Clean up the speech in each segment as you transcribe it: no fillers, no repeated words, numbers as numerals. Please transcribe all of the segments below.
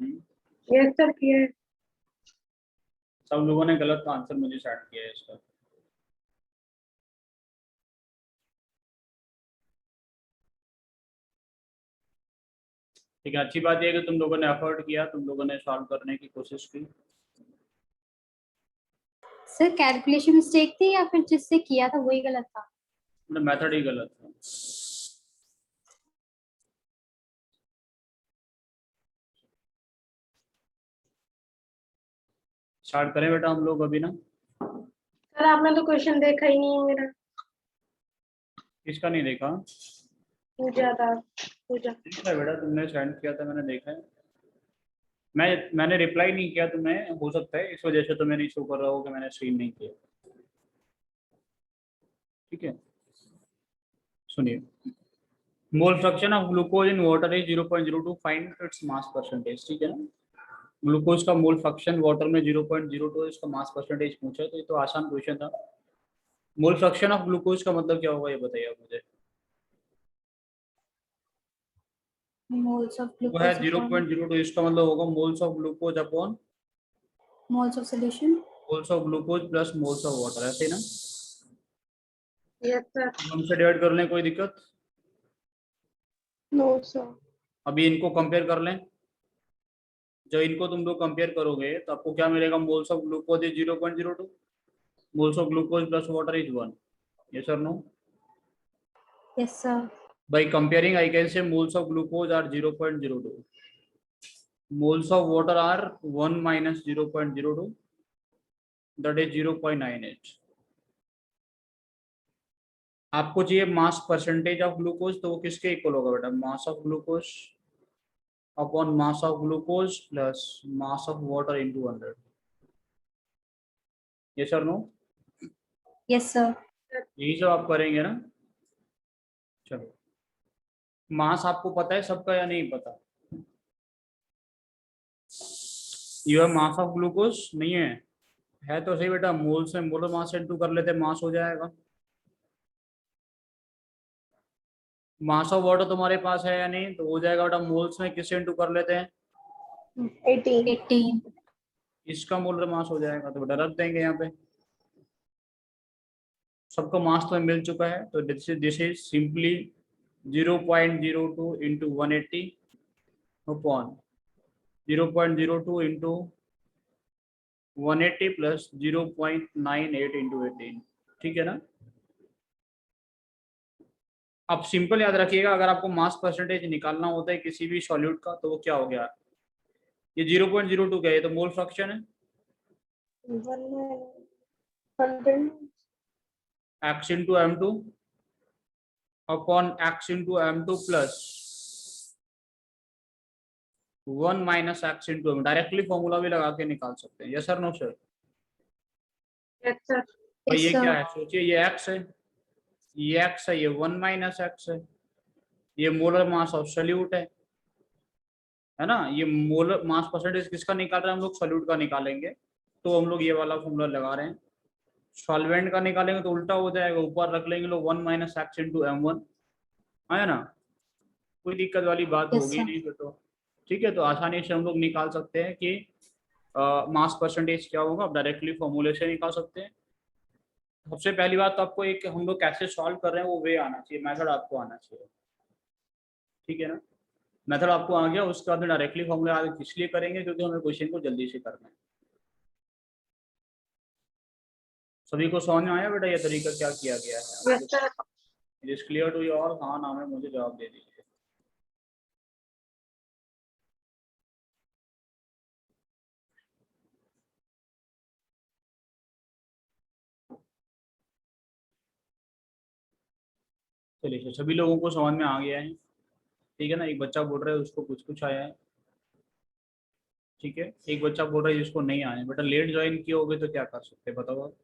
Yes sir किया है। सब लोगों ने गलत आंसर मुझे सेंड किया है इसका। ठीक है, अच्छी बात यह है कि तुम लोगों ने एफर्ट किया, तुम लोगों ने सॉल्व करने की कोशिश की। सर कैलकुलेशन मिस्टेक थी या फिर जिससे किया था वही गलत था? मेथड ही गलत था। स्टार्ट करें बेटा हम लोग अभी ना। सर आपने तो क्वेश्चन देखा ही नहीं है मेरा। किसका नहीं देखा? पूजा देखा है बेटा, तुमने सेंड किया था, मैंने देखा है। मैंने रिप्लाई नहीं किया तुम्हें, हो सकता है इस वजह से तो मैंने शो कर रहा हो कि मैंने सीन नहीं किया। ठीक है, सुनिए। मोल fraction of glucose in water is 0.02, find its mass percentage. ठीक है ना, ग्लूकोज का मोल फ्रैक्शन वाटर में 0.02, इसका मास परसेंटेज पूछा है, तो ये तो आसान क्वेश्चन था। मोल फ्रैक्शन ऑफ ग्लूकोज का मतलब क्या होगा ये बताइए आप मुझे। मोल्स ऑफ वो है ग्लूकोज 0.02, इसका मतलब होगा moles of glucose upon moles of solution. Moles of glucose plus moles of water, ऐसे ना। Yes sir. हमसे डिवाइड कर लें, कोई दिक्कत? No sir. अभी इनको कंपेयर कर लें। जब इनको तुम लोग कंपेयर करोगे तो आपको क्या मिलेगा? Moles of glucose is 0.02, moles of glucose plus water is 1। Yes और no? Yes sir. By comparing, I can say moles of glucose are 0.02. Moles of water are 1 minus 0.02. That is 0.98. आपको चाहिए mass percentage of glucose, तो वो किसके equal होगा बेटा? Mass of glucose upon mass of glucose plus mass of water into 100। ये sir no? Yes sir. यही सब आप करेंगे ना। चलो, मास आपको पता है सबका या नहीं पता? यू है मास ऑफ ग्लूकोज नहीं है तो सही बेटा, मोल्स में मोलर मास इंटू कर लेते, मास हो जाएगा। मास ऑफ वाटर तुम्हारे पास है या नहीं, तो हो जाएगा बेटा, मोल्स में किससे इंटू कर लेते हैं? 18। इसका मोलर मास हो जाएगा, तो बेटा रख देंगे यहाँ पे। सबका मास तो मिल चुका है, तो this is simply 0.02 into 180 upon 0.02 into 180 plus 0.98 into 18। ठीक है ना? अब सिंपल याद रखिएगा, अगर आपको मास परसेंटेज निकालना होता है किसी भी सॉल्यूट का, तो वो क्या हो गया? ये 0.02 क्या है? तो मोल फ्रैक्शन है। 100 x into m2 upon x into m2 plus 1 minus x into m। Directly formula भी लगा के निकाल सकते हैं। Yes sir no sir? Yes sir. भाई ये Yes, क्या sir. है? सोचिए, ये x है, ये x है, ये 1 माइनस x है, ये मोलर मास ऑफ सॉल्यूट है ना। ये मोलर मास परसेंटेज किसका निकाल रहे हैं हम लोग? सॉल्यूट का निकालेंगे, तो हम लोग ये वाला फॉर्मूला लगा रहे हैं। सॉल्वेंट का निकालेंगे तो उल्टा हो जाएगा, ऊपर रख लेंगे लोग 1 माइनस एक्स इंटू m1, है ना। कोई दिक्कत वाली बात Yes, होगी sir. नहीं फिर तो। ठीक है, तो आसानी से हम लोग निकाल सकते हैं कि मास परसेंटेज क्या होगा। आप डायरेक्टली फॉर्मूले से निकाल सकते हैं। सबसे पहली बात तो आपको एक, हम लोग कैसे सॉल्व कर रहे हैं वो वे आना चाहिए, मेथड आपको आना चाहिए। ठीक है ना, मेथड आपको आ गया, उसके बाद में डायरेक्टली फॉर्मूले आगे इसलिए करेंगे क्योंकि हमें क्वेश्चन को जल्दी से करना है। सभी को समझ में आया बेटा ये तरीका क्या किया गया है? Yes sir. It is clear to you all? हाँ नाम है, मुझे जवाब दे दीजिए। चलिए, तो सभी लोगों को समझ में आ गया है। ठीक है ना, एक बच्चा बोल रहा है उसको कुछ कुछ आया है। ठीक है, एक बच्चा बोल रहा है जिसको नहीं आया। बेटा लेट ज्वाइन किए होगे तो क्या कर सकते हैं बताओ आप?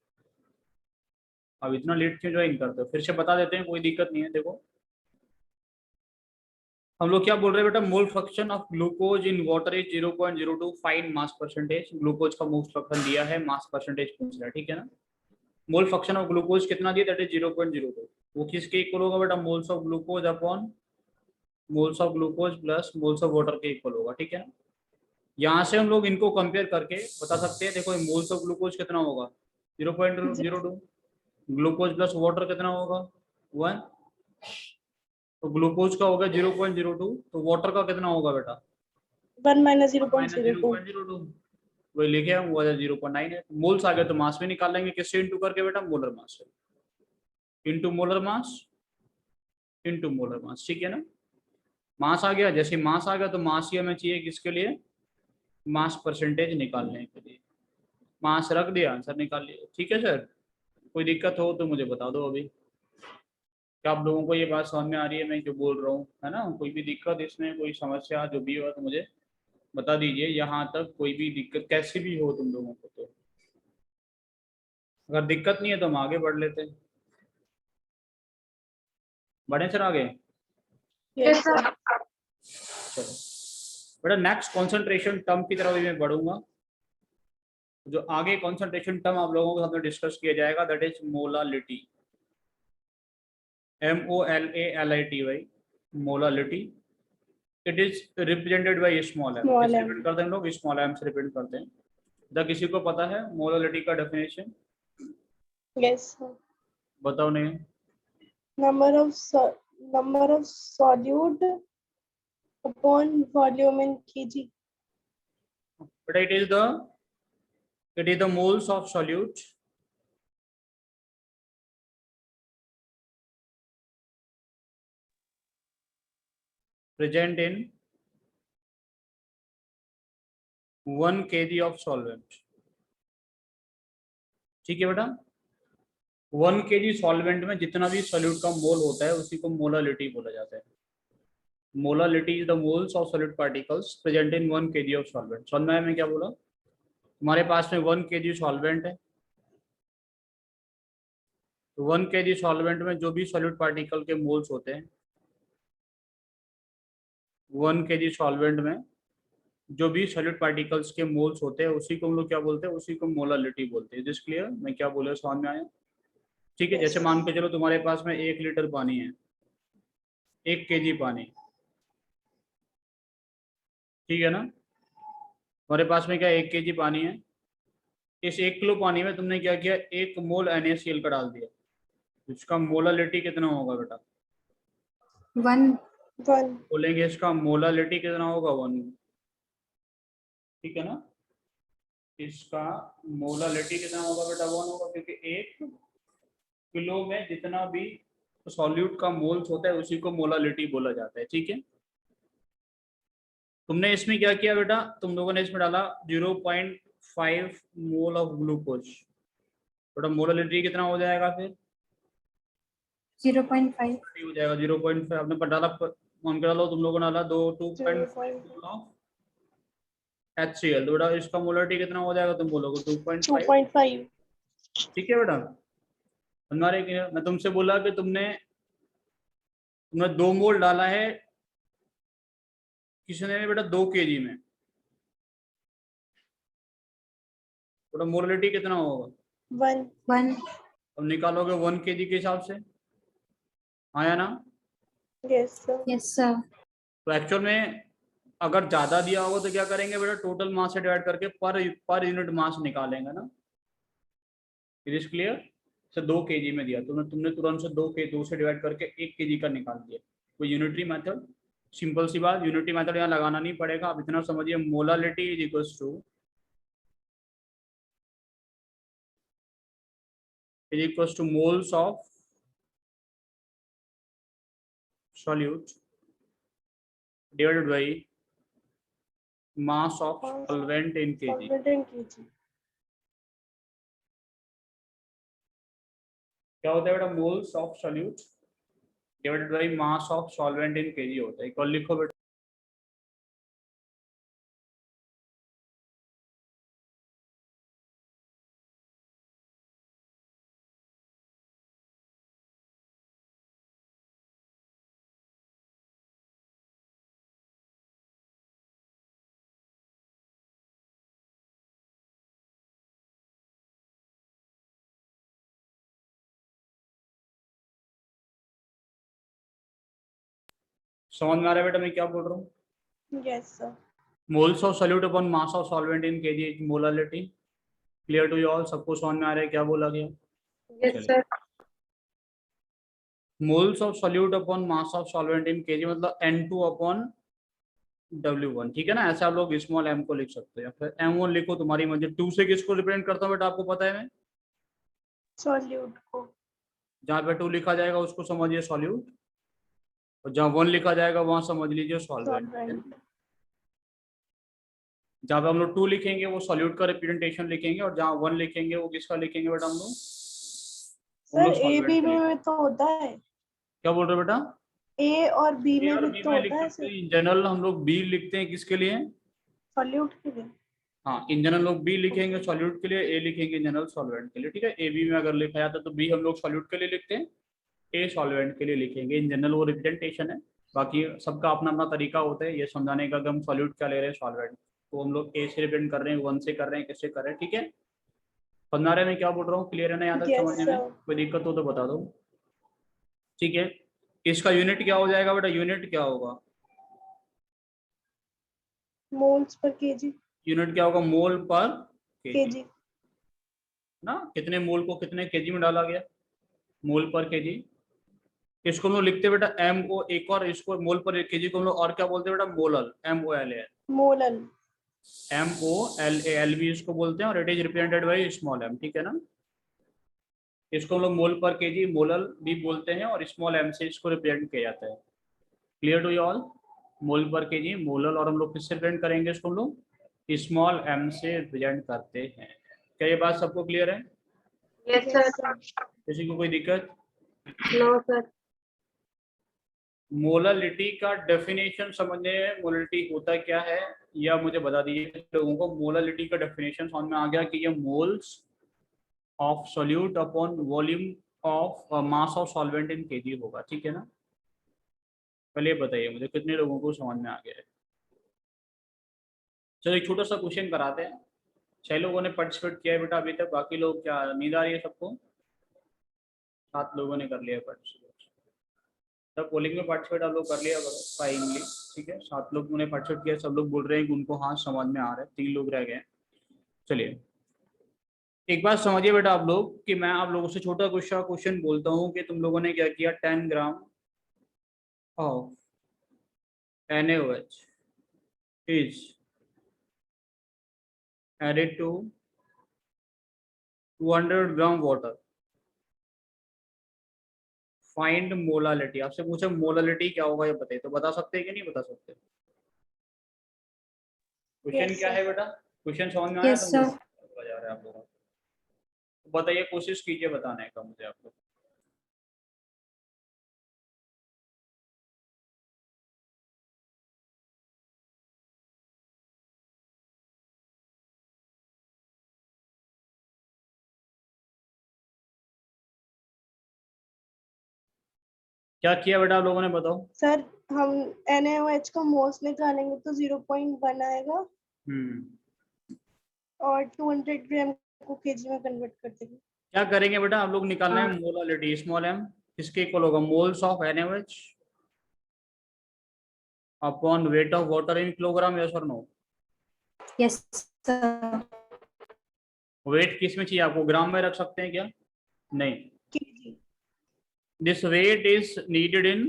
अब इतना लेट क्यों ज्वाइन करते हो? फिर से बता देते हैं, कोई दिक्कत नहीं है। देखो हम लोग क्या बोल रहे हैं बेटा, मोल fraction of glucose in water is 0.02, find mass percentage. Glucose का मोल फ्रैक्शन दिया है, मास परसेंटेज पूछ रहा है। ठीक है ना, मोल फ्रैक्शन ऑफ ग्लूकोज कितना दिया? That is 0.02। वो किसके इक्वल होगा बेटा? Moles of glucose upon moles of glucose plus moles of water के इक्वल होगा। ठीक है ना, यहाँ से हम लोग इनको कंपेयर करके बता सकते हैं। देखो मोल्स ऑफ ग्लूकोज कितना होगा 0.02, बता सकते हैं। देखो मोल्स ऑफ ग्लूकोज कितना होगा 0.02, ग्लूकोज प्लस वाटर कितना होगा 1, तो ग्लूकोज का होगा 0.02, तो वाटर का कितना होगा बेटा 1 minus माइनस 0.02. 0.02, वही लिखे हम, वो 0.9 है। मोल्स आ गए तो मास भी निकाल लेंगे, किससे इंटू करके बेटा मोलर मास से, into molar mass into molar mass, ठीक है ना। मास आ गया, जैसे मास आ गया तो मास ही हमें चाहिए किसके लिए, मास परसेंटेज निकालने के लिए। मास रख दिया, आंसर निकाल लिया, ठीक है सर। कोई दिक्कत हो तो मुझे बता दो अभी। क्या आप लोगों को ये बात समझ में आ रही है मैं जो बोल रहा हूँ, है ना। कोई भी दिक्कत इसमें, कोई समस्या जो भी हो तो मुझे बता दीजिए। यहाँ तक कोई भी दिक्कत कैसी भी हो तुम लोगों को, तो अगर दिक्कत नहीं है तो हम आगे बढ़ लेते हैं। बढ़े सर आगे। Yes, Yes, sir. sir. चलो बेटा, नेक्स्ट कॉन्सेंट्रेशन टर्म की तरफ भी मैं बढ़ूंगा। जो आगे कॉन्सेंट्रेशन टर्म आप लोगों के साथ में डिस्कस किया जाएगा, that is molality, MOLALITY, molality. It is represented by small m. Small कैसे m. रिप्रेजेंट करते हैं हम लोग, स्मॉल एम से रिप्रेजेंट करते हैं। क्या किसी को पता है मोलालिटी का डेफिनेशन, Yes, sir. बताओ नहीं। Number of solute upon volume in kg. बेटा it is the moles of solute present in 1 kg of solvent, ठीक है बेटा। 1 kg सॉल्वेंट में जितना भी सोल्यूट का मोल होता है उसी को मोलालिटी बोला जाता है। Molality is the moles of solid particles present in 1 kg of solvent. समझ में आया मैं क्या बोला। हमारे पास में 1 kg सॉल्वेंट है, तो 1 kg सॉल्वेंट में जो भी सॉलिड पार्टिकल के मोल्स होते हैं, 1 kg सॉल्वेंट में जो भी सॉलिड पार्टिकल्स के मोल्स होते हैं उसी को हम लोग क्या बोलते हैं, उसी को मोलालिटी बोलते हैं। दिस क्लियर, मैं क्या बोला समझ में आया। ठीक है, Yes. जैसे मान के चलो तुम्हारे पास में 1 लीटर पानी है, 1 kg पानी, ठीक है ना। तुम्हारे पास में क्या 1 kg पानी है, इस 1 किलो पानी में तुमने क्या किया, 1 मोल NaCl का डाल दिया, इसका मोलालिटी कितना होगा बेटा, 1. 1. बोलेंगे इसका मोलालिटी कितना होगा 1, ठीक है ना। इसका मोलालिटी कितना होगा बेटा 1 होगा, क्योंकि 1 किलो में जितना भी सॉल्यूट का मोल्स होता है उसी को मोलालिटी बोला जाता है, ठीक है। तुमने इसमें क्या किया बेटा, तुम लोगों ने इसमें डाला 0.5 मोल ऑफ ग्लूकोज, बेटा मोलालिटी कितना हो जाएगा फिर 0.5. हो जाएगा 0.5। आपने डाला, मान के डालो तुम लोगों ने डाला 2.5 मोल ऑफ HCl, तो बेटा इसका मोलालिटी कितना हो जाएगा, तुम बोलोगे 2.5, 2.5. ठीक है बेटा। हमारे मैं तुमसे बोला कि तुमने 2 मोल डाला है, किसी ने बेटा 2 kg में, बेटा मोलालिटी कितना होगा 1. 1. अब निकालोगे 1 kg के हिसाब से, आया ना। Yes, sir. Yes, sir. तो एक्चुअल में अगर ज्यादा दिया होगा तो क्या करेंगे बेटा, टोटल मास से डिवाइड करके पर यूनिट मास निकालेंगे ना। It is clear. से 2 kg में दिया तुमने तुरंत से 2 से डिवाइड करके 1 kg का निकाल दिया। कोई यूनिटरी मेथड, सिंपल सी बात, यूनिटरी मेथड यहाँ लगाना नहीं पड़ेगा। आप इतना समझिए, molality is equals two moles of solute divided by mass of solvent in kg। Solvent in kg. क्या होता है बेटा, moles of solute divided by mass of solvent in KG होता है। एक और लिखो बेटा, समझ में आ रहा है बेटा मैं क्या बोल रहा हूँ। Yes, sir. Moles of solute upon mass of solvent in KG molality. Clear to you all? सबको समझ में आ रहा है क्या बोला गया? यस चलिए। Sir. Moles of solute upon mass of solvent in KG मतलब N2 अपॉन W1, ठीक है ना? ऐसे आप लोग स्मॉल m को लिख सकते हैं, फिर M1 लिखो तुम्हारी मर्जी। 2 से किसको रिप्रेजेंट करता हूँ बेटा, आपको पता है? मैं सॉल्यूट को। जहाँ पे 2 लिखा जाएगा उसको समझिए सॉल्यूट, और जहाँ 1 लिखा जाएगा वहां समझ लीजिए सॉल्वेंट। सॉल्वेंट। जहाँ पे हम लोग 2 लिखेंगे वो सॉल्यूट का रिप्रेजेंटेशन लिखेंगे, और जहाँ 1 लिखेंगे वो किसका लिखेंगे बेटा हम लोग? सर ए सॉल्वेंट बी का लिखेंगे। में तो होता है, क्या बोल रहे हो बेटा? ए और बी ए में और भी बी तो में लिख होता है सकते सर, हैं। इन जनरल हम लोग बी लिखते हैं, किसके लिए? सॉल्यूट के लिए। हाँ, इन जनरल लोग बी लिखेंगे सॉल्यूट के लिए, ए लिखेंगे जनरल सॉल्वेंट के लिए, ठीक है? ए बी में अगर लिखा जाता है तो बी हम लोग सॉल्यूट के लिए लिखते हैं, ए सॉल्वेंट के लिए लिखेंगे। इन जनरल वो रिप्रेजेंटेशन है, बाकी सबका अपना अपना तरीका होता है ये समझाने का कि हम सॉल्यूट क्या ले रहे हैं, सॉल्वेंट। तो हम लोग ए से रिप्रेजेंट कर रहे हैं, 1 से कर रहे हैं, किससे कर रहे हैं, ठीक है? समझा रहे हैं मैं क्या बोल रहा हूँ? क्लियर है ना? यहाँ तक यस समझने में सर। कोई दिक्कत हो तो बता दो, ठीक है? इसका यूनिट क्या हो जाएगा बेटा? यूनिट क्या होगा? Moles per KG. यूनिट क्या होगा? मोल पर केजी केजी। ना? कितने मोल को कितने केजी में डाला गया? मोल पर केजी। इसको हम लोग लिखते हैं बेटा MO, एक और इसको मोल पर केजी को हम लोग और क्या बोलते हैं बेटा? Molal, MOLAL। मोलल। MOLAL भी इसको बोलते हैं, और it is represented by small m, ठीक है ना? इसको हम लोग मोल पर केजी मोलल भी बोलते हैं, और स्मॉल m से इसको रिप्रेजेंट किया जाता है। Clear to you all? Mole पर केजी मोलल, और हम लोग किससे रिप्रेजेंट करेंगे इसको? हम लोग स्मॉल m से रिप्रेजेंट करते हैं। क्या ये बात सबको क्लियर है? Yes yes sir. सर। किसी को कोई दिक्कत? No sir. मोलालिटी का डेफिनेशन समझने में, मोलालिटी होता क्या है या मुझे बता दीजिए लोगों को। मोलालिटी का डेफिनेशन समझ में आ गया कि ये moles of solute upon volume of mass of solvent in KG होगा, ठीक है ना? पहले बताइए मुझे कितने लोगों को समझ में आ गया है? चलो एक छोटा सा क्वेश्चन कराते हैं। 6 लोगों ने पार्टिसिपेट किया है बेटा अभी तक, बाकी लोग क्या नींद आ रही है सबको? 7 लोगों ने कर लिया पार्टिसिपेट। सब पोलिंग में पार्टिसिपेट आप लोग कर लिया करो फाइनली, ठीक है? 7 लोगों ने पार्टिसिपेट किया, सब लोग बोल रहे हैं कि उनको हाँ समझ में आ रहा है। 3 लोग रह गए। चलिए एक बात समझिए बेटा आप लोग, कि मैं आप लोगों से छोटा क्वेश्चन बोलता हूँ कि तुम लोगों ने क्या किया। 10 gram of NaOH is added to 200 gram water, find molality. आपसे पूछे मोलालिटी क्या होगा ये बताइए, तो बता सकते हैं कि नहीं बता सकते? क्वेश्चन Yes, क्या sir. है बेटा? क्वेश्चन समझ में आया Yes, तुमको? sir. जा रहा है आप लोगों को, बताइए, कोशिश कीजिए बताने का मुझे आप लोग। क्या किया बेटा आप लोगों ने, बताओ। सर हम NaOH का मोल्स निकालेंगे तो 0.1 आएगा, और 200 ग्राम को केजी में कन्वर्ट कर देंगे। क्या करेंगे बेटा आप लोग? निकालना है मोलालिटी, स्मॉल m किसके इक्वल होगा? Moles of NaOH upon weight of water in kilogram, yes और नो? Yes, sir. वेट किस में चाहिए आपको? ग्राम में रख सकते हैं क्या? नहीं, KG. This weight is needed in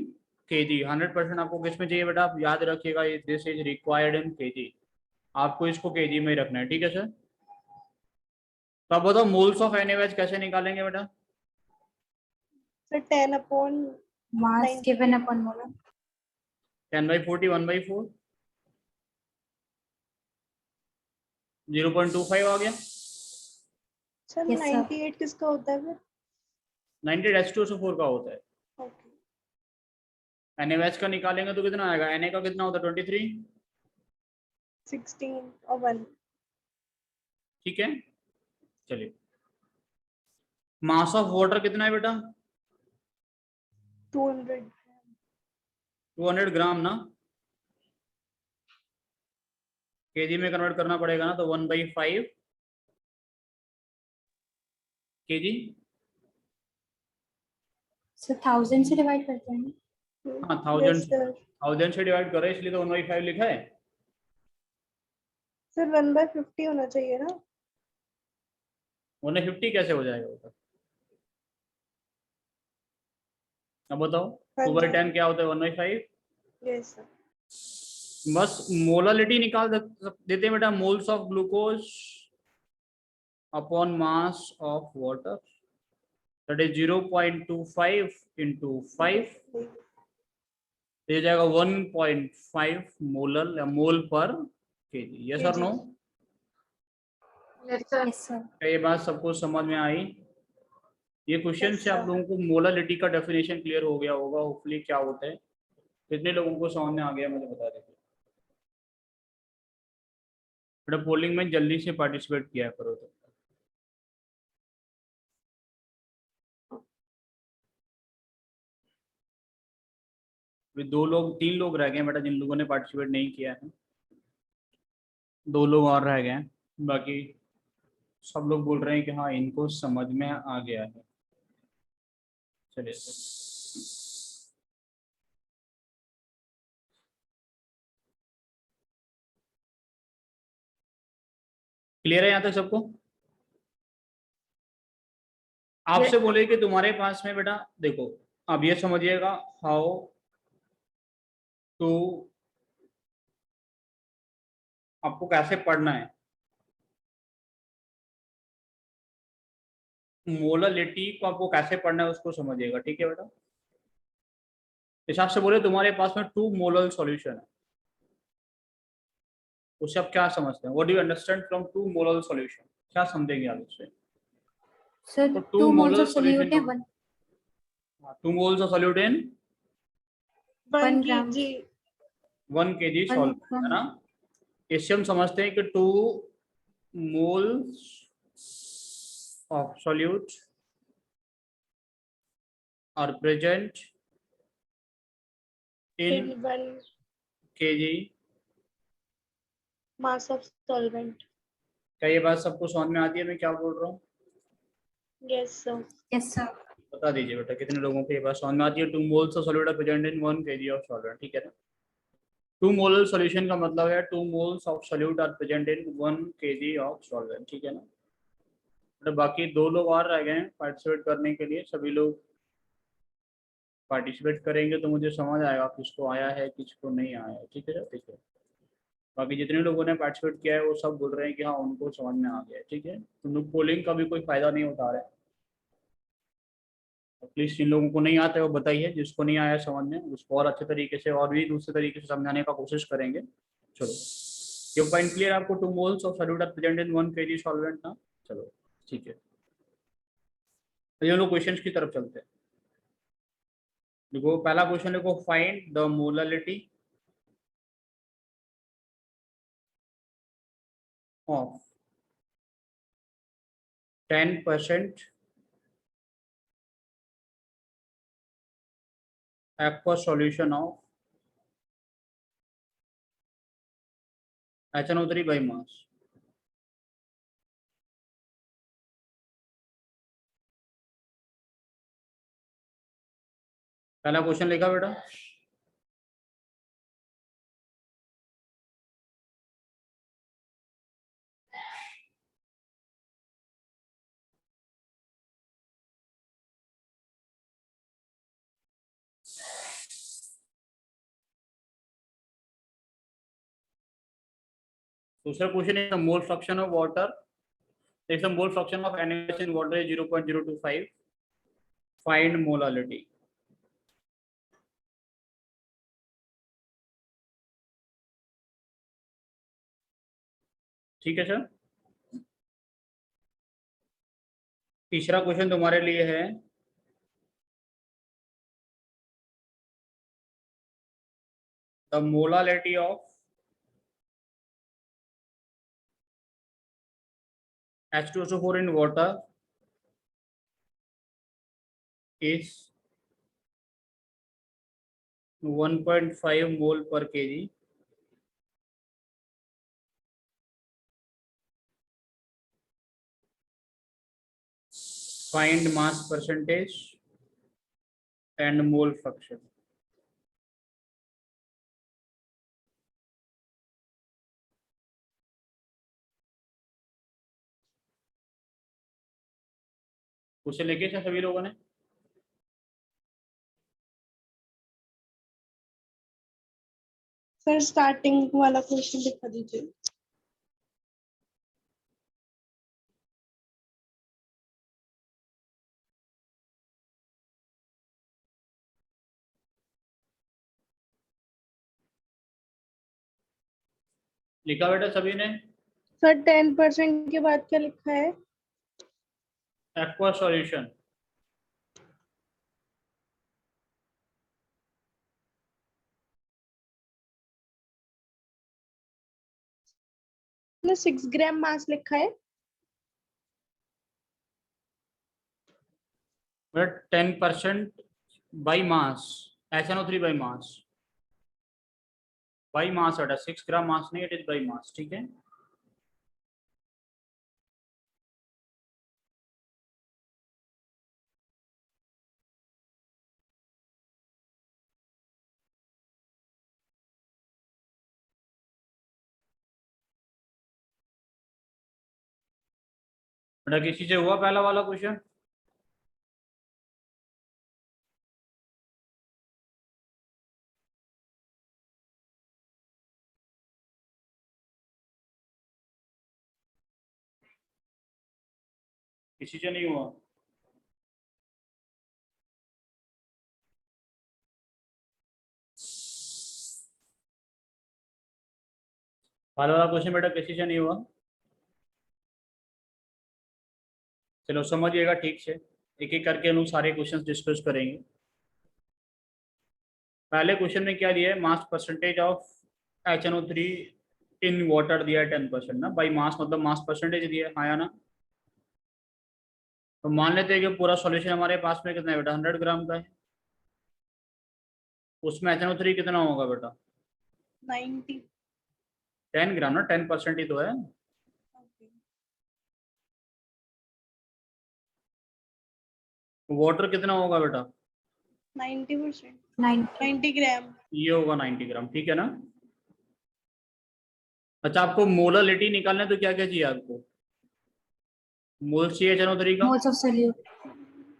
KG. 100% आपको किस में चाहिए बेटा? आप याद रखिएगा, this is required in KG. आपको इसको केजी में ही रखना है, ठीक है सर? तो आप बताओ मोल्स ऑफ NaOH कैसे निकालेंगे बेटा? Sir 10 upon Mass 90। given upon molar. 10/40, 1/4, 0.25 आ गया। Sir Yes, sir. 98 किसका होता है फिर? 90 H2SO4 का होता है। ओके। NaOH का निकालेंगे तो कितना आएगा? Na का कितना होता है? 23, 16 और 1। ठीक है? चलिए, मास ऑफ वाटर कितना है बेटा? 200। 200 ग्राम ना? केजी में कन्वर्ट करना पड़ेगा ना, तो 1/5 केजी। So 1000 से divide करते हैं ना? हाँ, यस सर। 1000 से डिवाइड कर रहे हैं, इसलिए तो 1/5 लिखा है। सर 1/50 होना चाहिए ना? 1/50 कैसे हो जाएगा वो? अब बताओ, हाँ 2/10 जी। क्या होता है? 1/5। Yes sir. बस मोलालिटी निकाल देते हैं बेटा, moles of glucose upon mass of water, that is 0.25 into 5, तो ये जाएगा 1.5 मोलर या मोल पर केजी। यस और no? Yes sir. Yes, sir. क्या ये बात सबको समझ में आई? ये क्वेश्चन Yes, से आप sir. लोगों को मोलालिटी का डेफिनेशन क्लियर हो गया होगा होपफुली, क्या होता है। कितने लोगों को समझ में आ गया मुझे बता दीजिए। बेटा पोलिंग में जल्दी से पार्टिसिपेट किया करो। तो अभी 2 लोग 3 लोग रह गए बेटा जिन लोगों ने पार्टिसिपेट नहीं किया है। 2 लोग और रह गए हैं, बाकी सब लोग बोल रहे हैं कि हाँ इनको समझ में आ गया है। चलिए क्लियर है यहाँ तक सबको? आपसे बोले कि तुम्हारे पास में बेटा देखो, अब ये समझिएगा हाउ टू, आपको कैसे पढ़ना है। मोलालिटी को आपको कैसे पढ़ना है उसको समझिएगा, ठीक है बेटा। हिसाब से बोले तुम्हारे पास में 2 मोलर सॉल्यूशन है, उससे आप क्या समझते हैं? What do you understand from 2 molar solution? क्या समझेंगे आप उससे? Sir, तो 2 2 moles molar of solution solute है का 1 2 moles of solute in 1 gram. kg. 1 kg 1 solvent, है gram. ना। इससे हम समझते हैं कि 2 moles of solute are present in In 1 kg। mass of solvent. क्या ये बात सबको समझ में आती है मैं क्या बोल रहा हूँ? Yes, sir. Yes, sir. बता दीजिए बेटा कितने लोगों को ये बात समझ में आती है? 2 moles of solute are present in 1 kg of solvent, ठीक है ना। 2 मोलर सॉल्यूशन का मतलब है 2 moles of solute are present in 1 kg of solvent, ठीक है ना। तो बाकी 2 लोग और रह गए हैं पार्टिसिपेट करने के लिए, सभी लोग पार्टिसिपेट करेंगे तो मुझे समझ आएगा किसको आया है किसको नहीं आया है, ठीक है। ठीक है, बाकी जितने लोगों ने पार्टिसिपेट किया है वो सब बोल रहे हैं कि हाँ उनको समझ में आ गया है, ठीक है। तुम लोग पोलिंग का भी कोई फायदा नहीं उठा रहे, प्लीज जिन लोगों को नहीं आता है वो बताइए, जिसको नहीं आया समझ में उसको और अच्छे तरीके से और भी दूसरे तरीके से समझाने का कोशिश करेंगे। चलो ये पॉइंट क्लियर आपको? 2 moles of solute are present in 1 kg solvent ना। चलो ठीक है, तो ये लोग क्वेश्चंस की तरफ चलते हैं। देखो पहला क्वेश्चन देखो, find the molality of 10% aqueous solution of HNO3 by mass। पहला क्वेश्चन लिखा बेटा, दूसरा क्वेश्चन है मोल फ्रैक्शन ऑफ वाटर, देखो मोल fraction of NaOH in water is 0.025, find molality. ठीक है सर। तीसरा क्वेश्चन तुम्हारे लिए है, the molality of H2SO4 in water is 1.5 mole per kg, find mass percentage and mole fraction। Question लिखे थे सभी लोगों ने? सर स्टार्टिंग वाला क्वेश्चन दिखा दीजिए। लिखा बेटा सभी ने? सर 10% के बाद क्या लिखा है? Aqua solution. ने 6 ग्राम मास लिखा है। बेटा 10% by mass, SnO3 by mass, by mass बेटा, 6 ग्राम मास नहीं, इट इज बाई मास, ठीक है। बेटा किसी से हुआ पहला वाला क्वेश्चन? किसी से नहीं हुआ? पहला वाला क्वेश्चन बेटा किसी से नहीं हुआ? चलो समझिएगा ठीक से, एक एक करके हम लोग सारे क्वेश्चंस डिस्कस करेंगे। पहले क्वेश्चन में क्या दिया है, mass percentage of HNO3 in water दिया है 10% ना, बाई मास मतलब मास परसेंटेज दिया है, हाँ या ना? तो मान लेते हैं कि पूरा सॉल्यूशन हमारे पास में कितना है बेटा, 100 ग्राम का है। उसमें HNO3 कितना होगा बेटा? 90। 10 ग्राम ना, 10% ही तो है। वाटर कितना होगा बेटा? 90%। 90 90 ग्राम। ये होगा 90 ग्राम, ठीक है ना। अच्छा आपको मोलालिटी निकालना है तो क्या क्या चाहिए आपको? मोल्स चाहिए HNO3 का। moles of solute.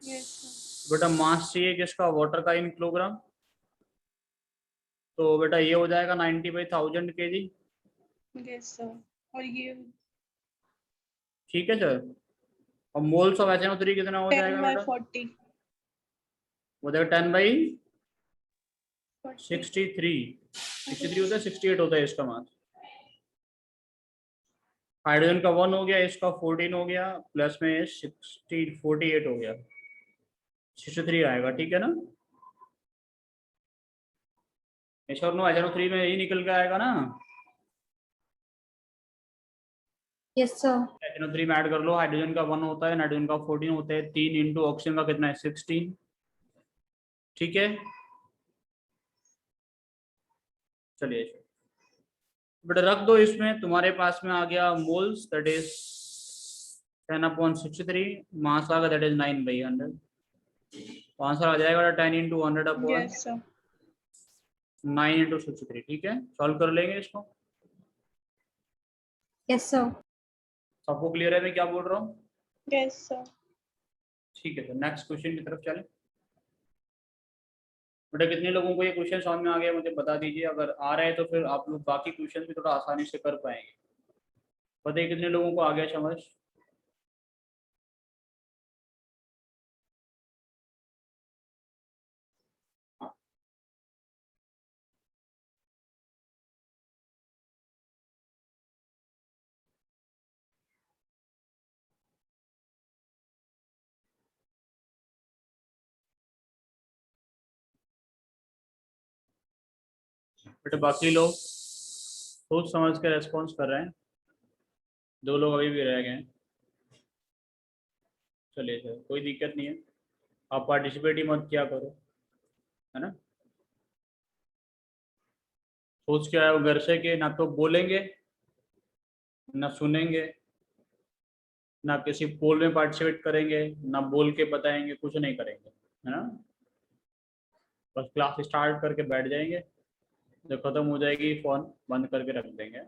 यस बेटा मास चाहिए किसका, वाटर का इन किलोग्राम। तो बेटा ये हो जाएगा 90/1000 kg, सर। Yes sir. और ये ठीक है सर। और मोल्स ऑफ HNO3 कितना हो 10 जाएगा बाय बेटा? 40। हो जाएगा 10/63, 63 होता है, 68 होता है इसका मास। हाइड्रोजन का 1 हो गया, इसका 14 हो गया, प्लस में 48 हो गया, 63 आएगा, ठीक है ना। और नो HNO3 में यही निकल के आएगा ना। Yes sir. HNO3 में ऐड कर लो, हाइड्रोजन का 1 होता है, नाइट्रोजन का 14 होता है, 3 इंटू ऑक्सीजन का कितना है 16, ठीक है। चलिए बेटा रख दो इसमें, तुम्हारे पास में आ गया मोल्स दैट इज 10/63, मास आ गया दैट इज 9/100। तो आंसर आ जाएगा 10 इंटू 100 यस सर। 9 इंटू 63, ठीक है। सॉल्व कर लेंगे इसको। Yes sir. सबको क्लियर है मैं क्या बोल रहा हूँ? Yes sir. ठीक है, तो नेक्स्ट क्वेश्चन की तरफ चलें। बेटा कितने लोगों को ये क्वेश्चन समझ में आ गया मुझे बता दीजिए, अगर आ रहा है तो फिर आप लोग बाकी क्वेश्चन भी थोड़ा आसानी से कर पाएंगे। बताइए कितने लोगों को आ गया समझ? बेटा बाकी लोग सोच समझ के रेस्पॉन्स कर रहे हैं, 2 लोग अभी भी रह गए हैं। चलिए सर कोई दिक्कत नहीं है, आप पार्टिसिपेट ही मत किया करो, है ना। सोच के आए हो घर से कि ना तो बोलेंगे ना सुनेंगे, ना किसी पोल में पार्टिसिपेट करेंगे, ना बोल के बताएंगे, कुछ नहीं करेंगे, है ना। बस क्लास स्टार्ट करके बैठ जाएंगे, जब खत्म हो जाएगी फोन बंद करके रख देंगे।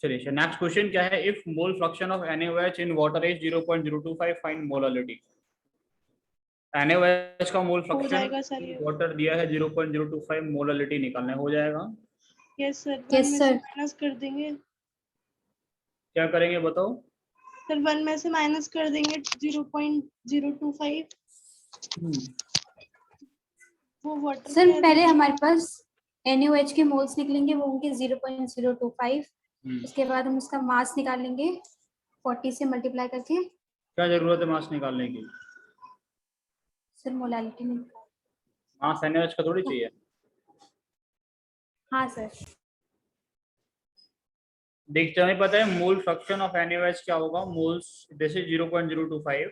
चलिए नेक्स्ट क्वेश्चन क्या है, if mole fraction of NaOH in water is 0.025 find molality. NaOH का मोल हो फ्रैक्शन जाएगा सर ये। वाटर दिया है 0.025, मोलालिटी निकालना है, हो जाएगा। यस सर, Yes, 1 में sir. से माइनस कर देंगे क्या करेंगे बताओ। सर, 1 में से माइनस कर देंगे 0.025। वो वाटर सर क्या पहले है? हमारे पास NaOH के मोल्स निकलेंगे, वो होंगे 0.025। उसके बाद हम उसका मास निकालेंगे 40 से मल्टीप्लाई करके। क्या जरूरत है मास निकालने की, सर मोलालिटी निकाल। मास NaOH का थोड़ी चाहिए। हाँ सर। देखते हमें पता है मोल फ्रैक्शन ऑफ NaOH क्या होगा, moles this is 0.025,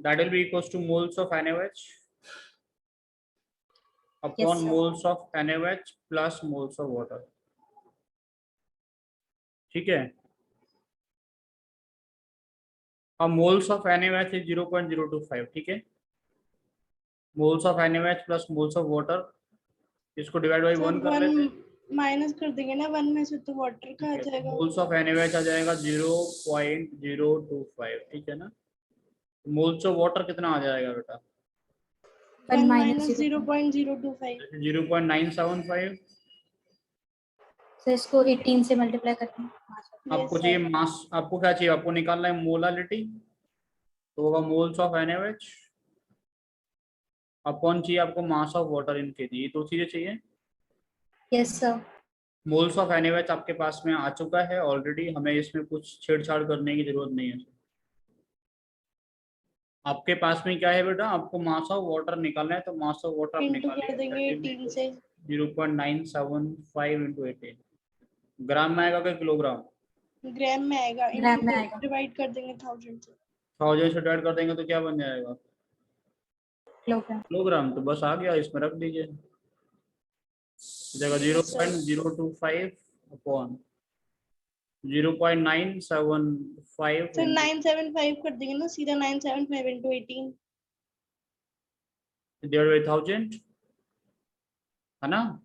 that will be equals to moles of NaOH upon sir. moles of NaOH plus moles of water। ठीक है, अब moles of NaOH is 0.025, ठीक है, moles of NaOH plus moles of water, इसको divide by 1 कर लेते हैं। 1 minus कर देंगे ना 1 में से, तो वाटर का आ जाएगा। मोल्स ऑफ NaOH आ जाएगा 0.025, ठीक है ना। मोल्स ऑफ वाटर कितना आ जाएगा बेटा, 1 1 माइनस माइनस 0.025। 0.975। सर इसको 18 से मल्टीप्लाई करते हैं। आपको चाहिए मास, आपको क्या चाहिए, आपको निकालना है मोलालिटी, तो होगा मोल्स ऑफ NaOH अपॉन चाहिए आपको मास ऑफ वाटर इन केजी, ये दो चीजें चाहिए। Yes sir. Moles of NaOH आपके पास में आ चुका है ऑलरेडी, हमें इसमें कुछ छेड़छाड़ करने की जरूरत नहीं है। आपके पास में क्या है बेटा, आपको मास ऑफ वाटर निकालना है, तो मास ऑफ वाटर आप इंटू कर निकालिए देंगे 18 से। 0.975 इंटू 18, ग्राम में आएगा क्या किलोग्राम, ग्राम में आएगा, ग्राम में इंटू आएगा। डिवाइड कर देंगे 1000 से। 1000 से डिवाइड कर देंगे तो क्या बन जाएगा, किलोग्राम। किलोग्राम, तो बस आ गया, इसमें रख दीजिए, जगह 0.025 अपॉन 0.975 सर 975 कर देंगे ना सीधा, 975 इंटू 18। डिवाइड बाई 1000, है ना।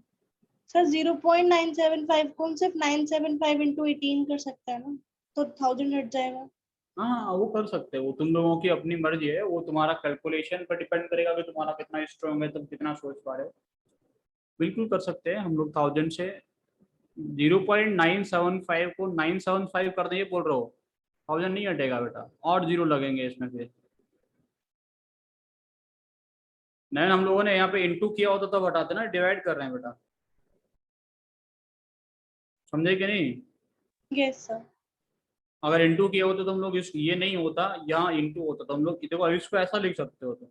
सर 0.975 को हम सिर्फ 975 इंटू 18 कर सकते हैं ना, तो 1000 हट जाएगा। हाँ वो कर सकते हो, वो तुम लोगों की अपनी मर्जी है, वो तुम्हारा कैलकुलेशन पर डिपेंड करेगा कि तुम्हारा कितना स्ट्रॉन्ग है, तुम कितना सोच पा रहे हो। बिल्कुल कर सकते हैं हम लोग 1000 से 0.975 को 975 कर देंगे बोल रहे हो, 1000 नहीं हटेगा बेटा, और जीरो लगेंगे इसमें फिर। नहीं, हम लोगों ने यहाँ पे इंटू किया होता तो हटाते ना, डिवाइड कर रहे हैं बेटा, समझे कि नहीं। Yes sir. अगर इंटू किया होता तो हम लोग इस ये नहीं होता, यहाँ इंटू होता तो हम लोग देखो, अब इसको ऐसा लिख सकते हो, तो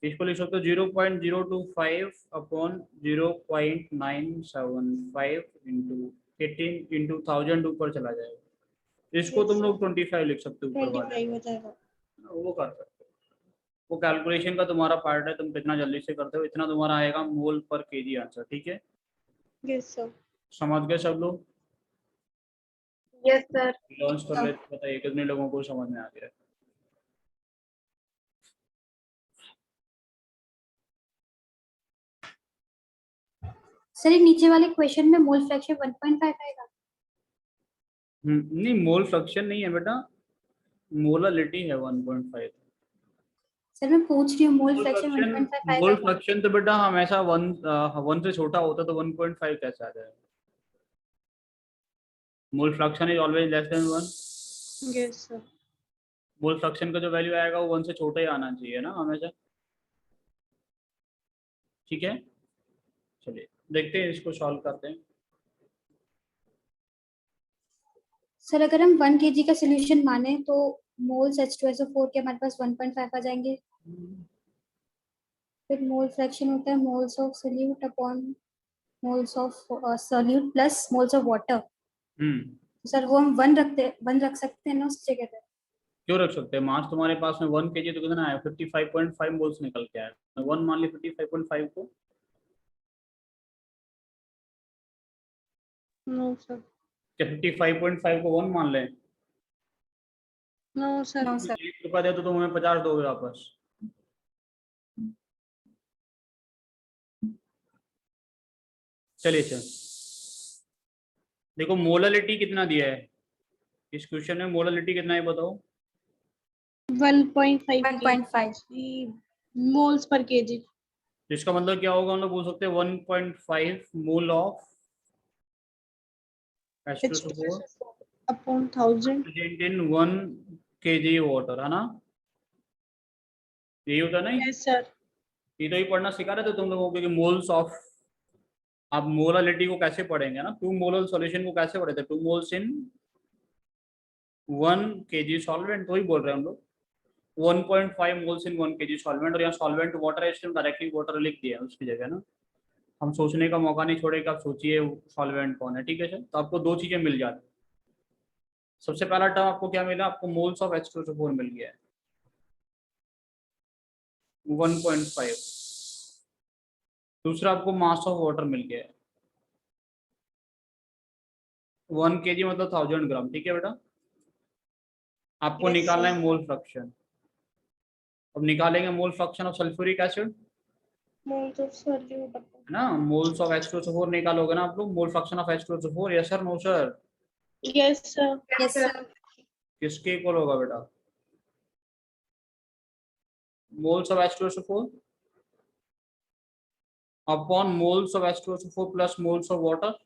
इसको लिख सकते हो 0.025 अपॉन 0.975 इंटू 18 इंटू 1000 ऊपर चला जाएगा, इसको तुम लोग 25 लिख सकते हो ऊपर वाले, 25 हो जाएगा। वो कर सकते हो, वो कैलकुलेशन का तुम्हारा पार्ट है, तुम कितना जल्दी से करते हो, इतना तुम्हारा आएगा मोल पर केजी आंसर, ठीक है। Yes sir. समझ गए सब लोग, यस सर। लॉन्च कर लेते, बताइए कितने लोगों को समझ में आ गया। सर ये नीचे वाले क्वेश्चन में मोल फ्रैक्शन 1.5 आएगा। नहीं, मोल फ्रैक्शन नहीं है बेटा, मोलालिटी है 1.5। सर मैं पूछ रही हूँ मोल फ्रैक्शन 1.5 आएगा मोल क्या? फ्रैक्शन तो बेटा हमेशा 1 से छोटा होता तो 1.5 कैसे आ जाएगा, mole fraction is always less than 1। Yes sir. Mole fraction का जो वैल्यू आएगा वो 1 से छोटा ही आना चाहिए ना हमेशा, ठीक है। चलिए देखते हैं, इसको सॉल्व करते हैं। सर अगर हम 1 kg का सोल्यूशन माने तो मोल्स H2SO4 के हमारे पास 1.5 आ जाएंगे। फिर मोल फ्रैक्शन होता है moles of solute upon moles of solute plus moles of water. Sir वो हम 1 रख सकते हैं ना उस जगह पे? क्यों रख सकते हैं, मास तुम्हारे पास में 1 kg तो कितना आया, 55.5 मोल्स निकल के आया, 1 मान ली 55.5 को। No sir. क्या 55.5 को 1 मान लें, नो सर। No sir. 1 रुपया दे तो तुम हमें 50 दोगे वापस। चलिए सर, देखो मोलालिटी कितना दिया है इस क्वेश्चन में, मोलालिटी कितना है बताओ। 1.5 1.5 मोल्स पर केजी। जिसका मतलब क्या होगा, हम लोग बोल सकते हैं 1.5 mole of H2SO4 upon 1000। Present in 1 kg water, है ना, यही होता है ना। Yes sir. ये तो ही पढ़ना सिखा रहे थे तुम लोगों को कि मोल्स ऑफ, आप मोलालिटी को कैसे पढ़ेंगे ना, 2 मोलर सॉल्यूशन को कैसे पढ़े थे, 2 मोल्स इन 1 kg सॉल्वेंट, तो ही बोल रहे हैं हम लोग 1.5 मोल्स इन 1 kg सॉल्वेंट। और यहाँ सॉल्वेंट वाटर है इसलिए डायरेक्टली वाटर लिख दिया है उसकी जगह ना, हम सोचने का मौका नहीं छोड़ेगा, आप सोचिए सॉल्वेंट कौन है, ठीक है सर। तो आपको 2 चीजें मिल जाती। सबसे पहला टर्म आपको क्या मिला, आपको मोल्स ऑफ H2SO4 मिल गया है 1.5। दूसरा आपको मास ऑफ वाटर मिल गया है 1 kg मतलब 1000 ग्राम, ठीक है बेटा। आपको Yes, निकालना sir. है मोल फ्रैक्शन। अब निकालेंगे मोल fraction of sulphuric acid, Moles of solute है ना, मोल्स ऑफ H2SO4 निकालोगे ना आप लोग, mole fraction of H2SO4, yes sir no sir, Yes, sir. yes sir किसके इक्वल होगा बेटा, moles of H2SO4 upon moles of H2SO4 plus moles of water.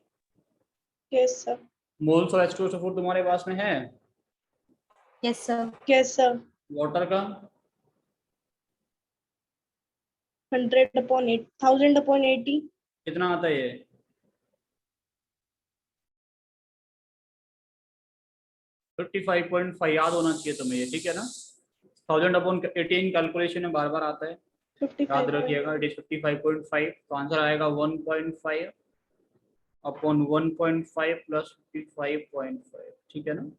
Yes, sir. Moles of H2SO4 तुम्हारे पास में है, yes sir Yes, sir. Water का 100 upon 8, 1000 upon 80. कितना आता है ये, 55.5 याद होना चाहिए तुम्हें ये, ठीक है ना। 1000 अपॉन 18 कैलकुलेशन में बार बार आता है, याद 55. रखिएगा, इट इज 55.5, तो आंसर आएगा 1.5 अपॉन 1.5 प्लस 55.5, ठीक है ना।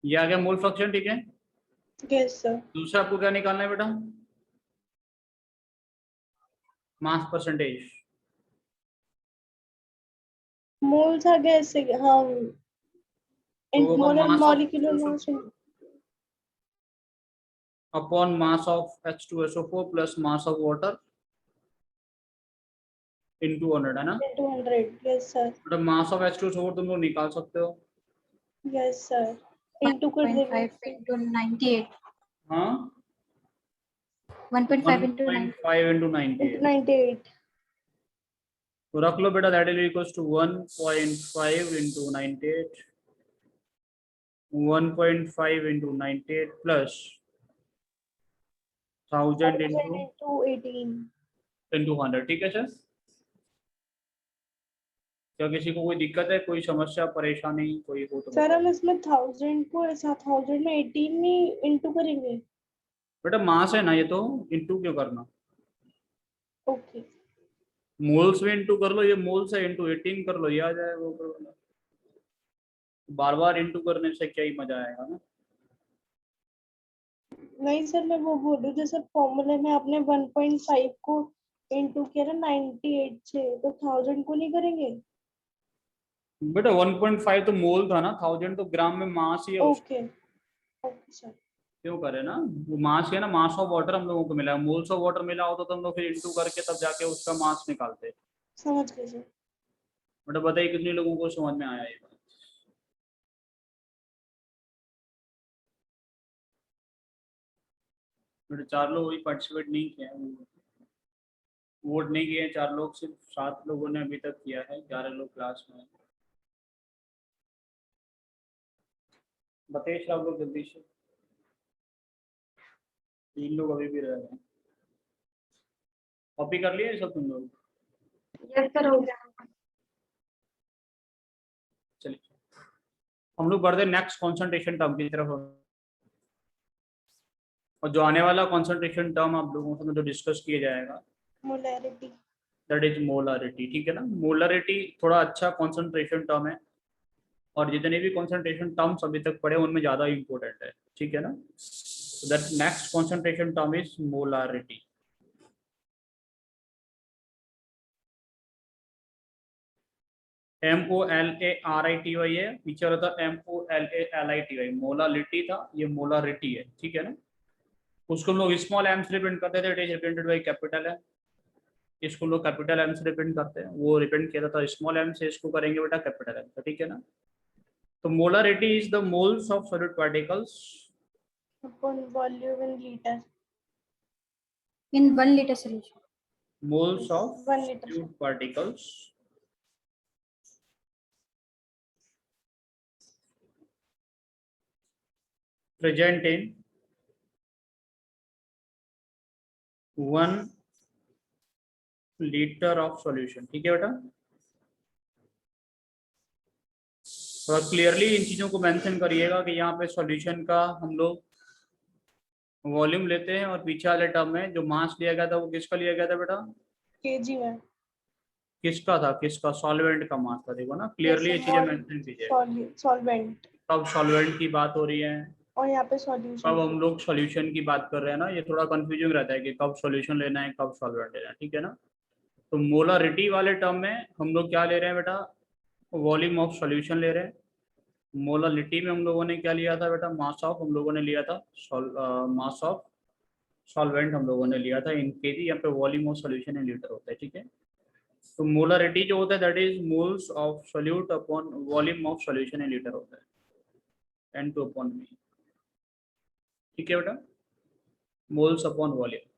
ये आ गया मोल फ्रैक्शन, ठीक है। Yes, sir. दूसरा आपको क्या निकालना है बेटा, mass percentage. Moles are gas. तो होगा Molar mass molecular of mass upon mass of H2SO4 plus mass of water into 100, है ना। into 100. Yes, sir. मतलब मास ऑफ H2SO4 तुम लोग निकाल सकते हो, Yes, sir. Into कर देंगे 1.5 into 98 हाँ 1.5 into 98 1.5 into into 98, 98. तो रख लो बेटा, that is equals to 1.5 into 98, 1.5 into 98 plus 1000 1000 into into 18. 100, ठीक है सर। क्या किसी को कोई दिक्कत है, कोई समस्या परेशानी कोई हो तो सर बताओ। हम इसमें 1000 को ऐसा 1000 में 18 में इंटू करेंगे। बेटा मास है ना ये, तो इंटू क्यों करना, ओके मोल्स में इंटू कर लो, ये मोल्स है, इंटू 18 कर लो, ये आ जाएगा वो कर लो। बार बार इंटू करने से क्या ही मजा आएगा ना। नहीं सर मैं वो बोल रही हूँ जैसे फॉर्मूले में आपने 1.5 को इंटू किया ना 98 से तो 1000 को नहीं करेंगे। बेटा 1.5 तो मोल था ना, 1000 तो ग्राम में मास ही है उसका, ओके ओके सर क्यों करे ना, वो मास है ना, मास ऑफ वाटर हम लोगों को मिला है, मोल्स ऑफ वाटर मिला होता तो हम लोग फिर इंटू करके तब जाके उसका मास निकालते। समझ गए सर। बेटा बताइए कितने लोगों को समझ में आया ये बात। बेटा 4 लोग वही पार्टिसिपेट नहीं किया है, वोट नहीं किए हैं 4 लोग, सिर्फ 7 लोगों ने अभी तक किया है, 11 लोग क्लास में हैं। बताइए आप लोग जल्दी से, 3 लोग अभी भी रह रहे हैं। कॉपी कर लिए सब तुम लोग, यस सर हो गया। चलिए हम लोग बढ़ते नेक्स्ट कॉन्सेंट्रेशन टर्म की तरफ। और जो आने वाला कॉन्सेंट्रेशन टर्म आप लोगों से जो डिस्कस किया जाएगा मोलैरिटी। दैट इज मोलारिटी, ठीक है ना। मोलारिटी थोड़ा अच्छा कॉन्सेंट्रेशन टर्म है, और जितने भी कॉन्सेंट्रेशन टर्म्स अभी तक पढ़े उनमें ज्यादा इंपॉर्टेंट है, ठीक है ना। That next concentration term is molarity. MOLARITY है, पीछे वाला था MOLALITY, मोलालिटी था, ये मोलारिटी है, ठीक है ना। उसको हम लोग स्मॉल m से रिप्रेजेंट करते थे, it is represented by capital है। इसको लोग कैपिटल एम से रिप्रेजेंट करते हैं, वो रिप्रेजेंट किया जाता है स्मॉल एम से, इसको करेंगे बेटा कैपिटल एम से, ठीक है ना। तो molarity is the moles of solid particles upon volume in liter. In 1 liter solution. moles of 1 liter. solute particles present in 1 liter of solution, ठीक है बेटा। थोड़ा क्लियरली इन चीजों को मेंशन करिएगा कि यहाँ पे सॉल्यूशन का हम लोग वॉल्यूम लेते हैं और पीछे वाले टर्म में जो मास लिया गया था वो किसका लिया गया था बेटा, kg में किसका था, किसका, सॉल्वेंट का मास था, देखो ना क्लियरली ये चीजें मेंशन कीजिए। सॉल्वेंट कब सॉल्वेंट की बात हो रही है, और यहाँ पे कब सॉल्यूशन हम लोग सॉल्यूशन की बात कर रहे हैं ना, ये थोड़ा कंफ्यूजिंग रहता है कि कब सॉल्यूशन लेना है कब सॉल्वेंट लेना है, ठीक है ना। तो मोलरिटी वाले टर्म में हम लोग क्या ले रहे हैं बेटा, वॉल्यूम ऑफ सॉल्यूशन ले रहे हैं। मोलरिटी में हम लोगों ने क्या लिया था बेटा, मास ऑफ, हम लोगों ने लिया था मास ऑफ सॉल्वेंट हम लोगों ने लिया था इन केजी, यहाँ पे volume of solution in litre होता है, ठीक है। तो मोलरिटी जो होता है that is moles of solute upon volume of solution in litre होता है, N2 अपॉन V, ठीक है बेटा, मोल्स अपॉन वॉल्यूम।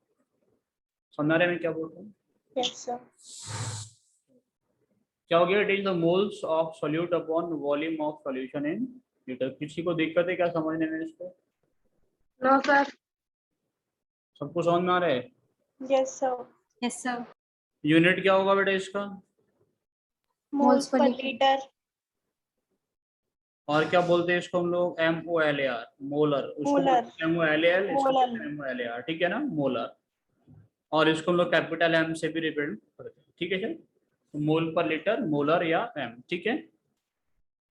समझ रहे हैं मैं क्या बोल रहा हूँ, यस सर क्या हो गया, it is the moles of solute upon volume of solution in litre. किसी को दिक्कत है क्या समझने में इसको, नो सर। सबको समझ में आ रहा है। Yes sir Yes sir. Unit क्या होगा बेटा इसका, मोल्स per पर liter. लीटर और क्या बोलते हैं इसको हम लोग, MOLAR, मोलर, उसको मोलर MOLAL, इसको मोलर MOLAR, ठीक है ना, मोलर। और इसको हम लोग कैपिटल M से भी रिप्रेजेंट करते हैं, ठीक है सर। तो मोल पर लीटर, मोलर या M, ठीक है।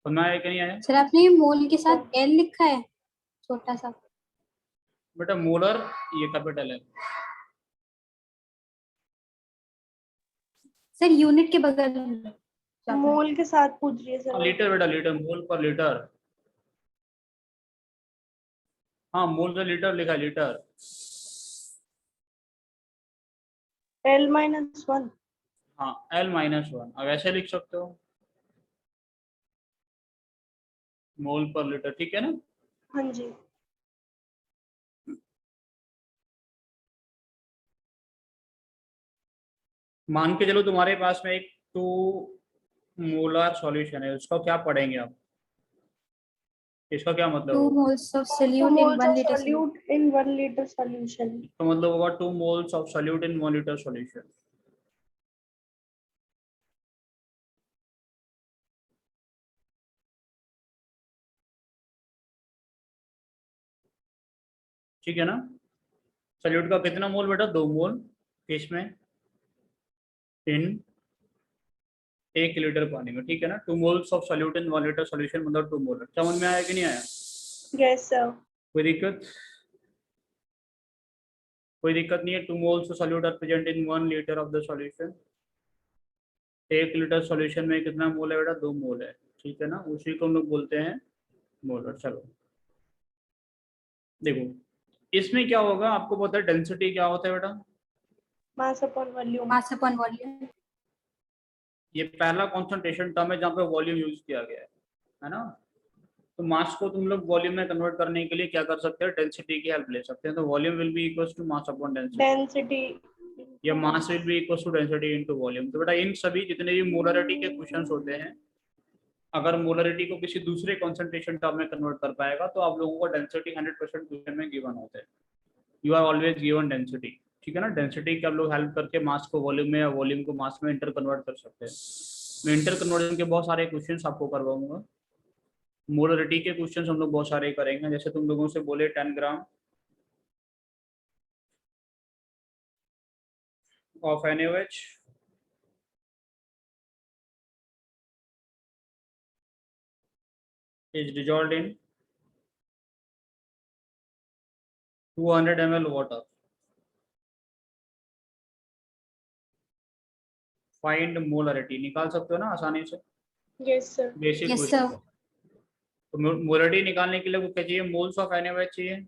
समझ आया कि नहीं आया सर आपने ये मोल के साथ L लिखा है छोटा सा। बेटा, मोलर ये कैपिटल M, सर यूनिट के बगल में मोल के साथ पूछ रही है सर लीटर बेटा, लीटर, मोल पर लीटर, हाँ मोल से लीटर लिखा है, लीटर। L-1 हाँ L-1, अब ऐसे लिख सकते हो, मोल पर लीटर, ठीक है ना। हाँ जी मान के चलो तुम्हारे पास में एक 2 मोलर सॉल्यूशन है, उसका क्या पढ़ेंगे आप, इसका क्या मतलब 2 होगा, moles of solute in 1 liter solution. solute in 1 liter solution तो मतलब होगा 2 moles of solute in 1 liter solution। ठीक है ना। सॉल्यूट का कितना मोल बेटा, 2 मोल, किसमें, इन 1 लीटर पानी में, ठीक है ना। 2 moles of solute in 1 liter solution मतलब 2 मोल। समझ में आया कि नहीं आया, yes sir कोई दिक्कत, कोई दिक्कत नहीं है। 2 moles of solute are present in 1 liter of the solution. 1 litre solution में कितना मोल है बेटा, 2 मोल है, ठीक है ना, उसी को हम लोग बोलते हैं मोलर। चलो देखो इसमें क्या होगा, आपको पता है डेंसिटी क्या होता है बेटा, mass upon volume Mass upon volume. ये पहला कॉन्सेंट्रेशन टर्म है जहाँ पे वॉल्यूम यूज किया गया है ना। तो मास को तुम लोग वॉल्यूम में कन्वर्ट करने के लिए क्या कर सकते हैं, डेंसिटी की हेल्प ले सकते हैं। तो volume will be equal to mass upon density, density या mass will be equal to density into volume. तो बेटा इन सभी जितने भी मोलरिटी के क्वेश्चंस होते हैं, अगर मोलरिटी को किसी दूसरे कॉन्सेंट्रेशन टर्म में कन्वर्ट कर पाएगा तो आप लोगों को डेंसिटी 100% क्वेश्चन में गिवन होते हैं। You are always given density, ठीक है ना। डेंसिटी के आप लोग हेल्प करके मास को वॉल्यूम में या वॉल्यूम को मास में इंटर कन्वर्ट कर सकते हैं। मैं इंटर कन्वर्जन के बहुत सारे क्वेश्चंस आपको करवाऊंगा। मोलरिटी के क्वेश्चंस हम लोग बहुत सारे करेंगे, जैसे तुम लोगों से बोले 10 ग्राम of NaOH is dissolved in 200 ml water. Find molarity, निकाल सकते हो ना आसानी से, yes sir basic Yes question. sir. तो मोलरिटी निकालने के लिए वो क्या चाहिए, मोल्स ऑफ NaOH चाहिए,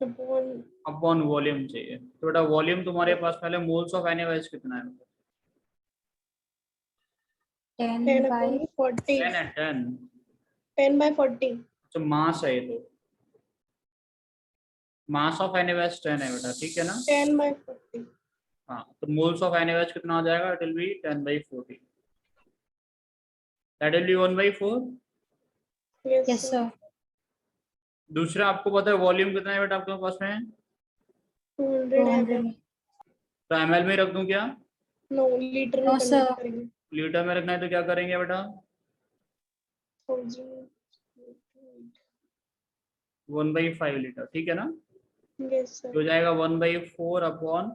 अपॉन अपॉन वॉल्यूम चाहिए। तो बेटा वॉल्यूम तुम्हारे पास पहले मोल्स ऑफ NaOH कितना है? 10 10 by अपॉन 40 10 है 10। 10/40 तो मास है ये, तो मास ऑफ NaOH 10 है बेटा, ठीक है ना? 10/40 हाँ, तो मोल्स ऑफ NaOH कितना आ जाएगा? It will be 10/40, that will be 1/4। yes yes sir sir दूसरा आपको पता है वॉल्यूम कितना है बेटा आपके पास में? 200 200 ml तो ml में रख दूं क्या? नो लीटर में No, कन्वर्ट sir. करेंगे लीटर में रखना है तो क्या करेंगे बेटा? 1000 1/5 लीटर, ठीक है ना? yes sir तो हो जाएगा 1/4 अपॉन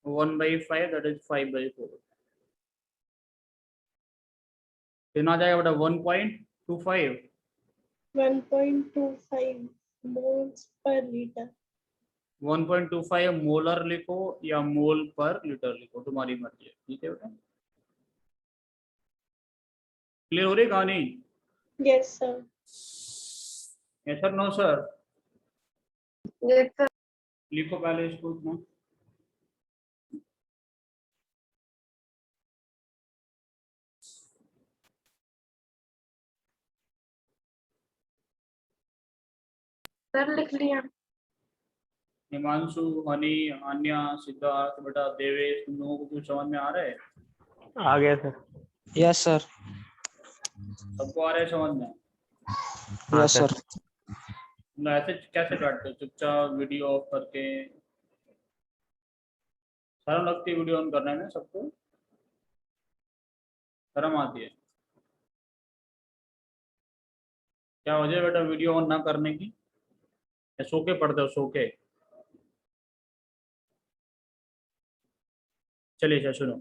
1/5, दैट इज 5/4। कितना आ जाएगा बेटा? 1.25। 1.25 moles per liter 1.25 मोलर लिखो या मोल पर लीटर लिखो, तुम्हारी मर्जी है, ठीक है बेटा? क्लियर हो रही कहानी? yes sir yes sir, no sir? ये तो लिखो पहले इसको इतना। सर लिख लिया। हिमांशु, हनी, अन्या, सिद्धार्थ, बेटा देवेश, तुम लोगों को कुछ समझ में आ रहा है? आ गया सर। Yes sir. सबको आ रहा है समझ में? हाँ यस सर। सर। तुम ऐसे कैसे बैठते हो चुपचाप वीडियो ऑफ करके? शर्म लगती है वीडियो ऑन करने में सबको? शर्म आती है? क्या वजह है बेटा वीडियो ऑन ना करने की? या सो के पढ़ते हो, सो के? चलिए अच्छा सुनो,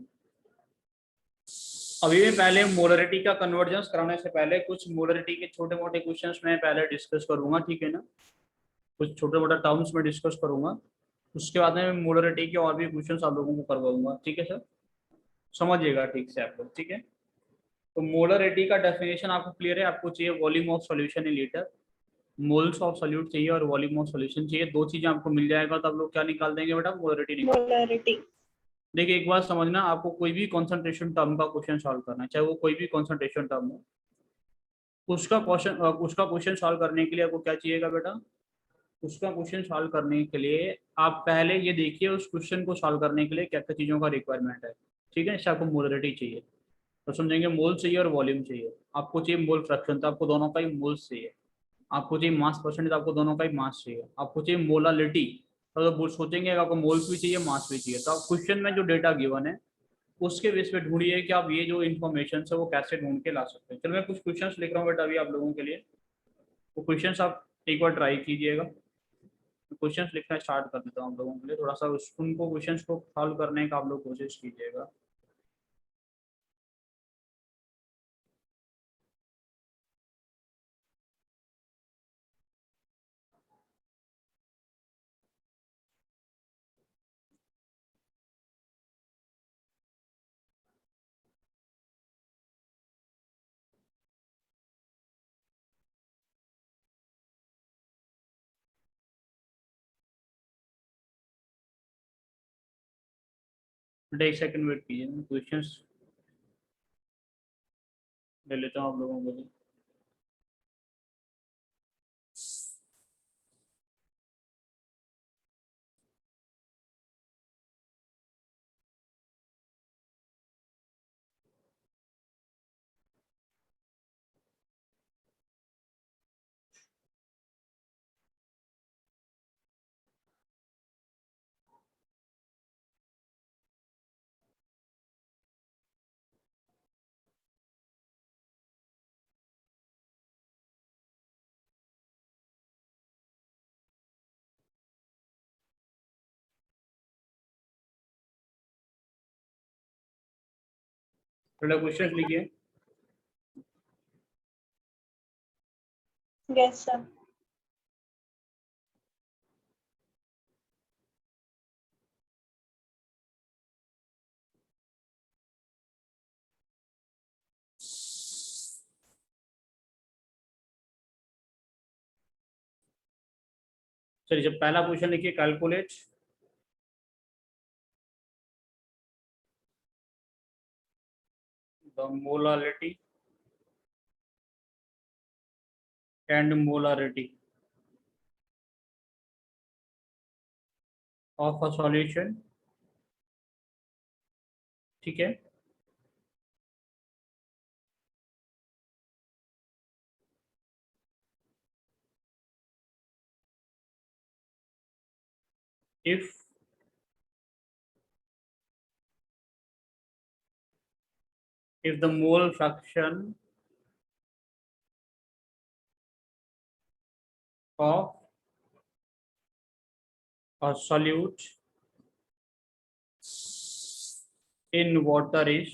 अभी भी पहले मोलरिटी का कन्वर्जेंस कराने से पहले कुछ मोलरिटी के छोटे मोटे क्वेश्चंस मैं पहले डिस्कस करूंगा, ठीक है ना? कुछ छोटे मोटे टर्म्स में डिस्कस करूंगा, उसके बाद में मोलरिटी के और भी क्वेश्चंस आप लोगों को करवाऊंगा, ठीक है सर? समझिएगा ठीक से आप लोग, ठीक है? तो मोलरिटी का डेफिनेशन आपको क्लियर है? आपको चाहिए volume of solution in litre, moles of solute चाहिए और वॉल्यूम ऑफ सॉल्यूशन चाहिए। दो चीजें आपको मिल जाएगा तो आप लोग क्या निकाल देंगे बेटा? मोलरिटी निकाल। molarity देखिए एक बात समझना, आपको कोई भी कॉन्सेंट्रेशन टर्म का क्वेश्चन सॉल्व करना है, चाहे वो कोई भी कॉन्सेंट्रेशन टर्म हो, उसका क्वेश्चन सॉल्व करने के लिए आपको क्या चाहिएगा बेटा? उसका क्वेश्चन सॉल्व करने के लिए आप पहले ये देखिए उस क्वेश्चन को सॉल्व करने के लिए क्या क्या चीज़ों का रिक्वायरमेंट है, ठीक है? इससे आपको मोलरिटी चाहिए तो समझेंगे मोल चाहिए और वॉल्यूम चाहिए। आपको चाहिए मोल फ्रैक्शन तो आपको दोनों का ही मोल्स चाहिए। आपको चाहिए मास परसेंटेज, आपको दोनों का ही मास चाहिए। आपको चाहिए मोलालिटी तो सोचेंगे आपको मोल्स भी चाहिए मास भी चाहिए। तो आप क्वेश्चन में जो डेटा गिवन है उसके बेस पे ढूंढिए कि आप ये जो इन्फॉर्मेशन है वो कैसे ढूंढ के ला सकते हैं। चलो मैं कुछ क्वेश्चंस लिख रहा हूँ बेटा अभी आप लोगों के लिए, वो क्वेश्चंस आप एक बार ट्राई कीजिएगा। क्वेश्चंस लिखना स्टार्ट कर देता हूँ आप लोगों के लिए, थोड़ा सा उनको क्वेश्चंस को सॉल्व करने का आप लोग कोशिश कीजिएगा। बेटा एक सेकंड वेट कीजिए, मैं क्वेश्चंस ले लेता हूँ आप लोगों के लिए। बेटा क्वेश्चंस लिखिए। yes sir चलिए जब पहला क्वेश्चन लिखिए, calculate the molarity and molarity of a solution, ठीक है। if the mole fraction of a solute in water is